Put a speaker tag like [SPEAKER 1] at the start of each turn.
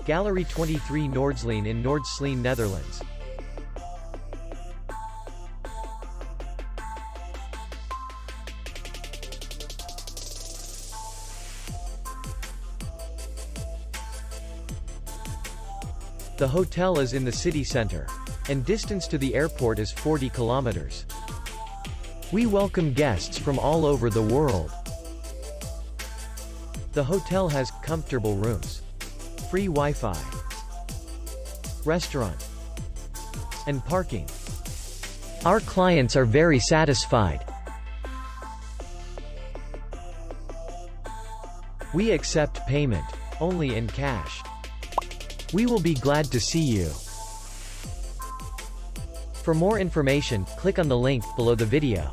[SPEAKER 1] Galerie23noordsleen in Noord-Sleen, Netherlands. The hotel is in the city center, and distance to the airport is 40 kilometers. We welcome guests from all over the world. The hotel has comfortable rooms, free Wi-Fi, restaurant, and parking. Our clients are very satisfied. We accept payment only in cash. We will be glad to see you. For more information, click on the link below the video.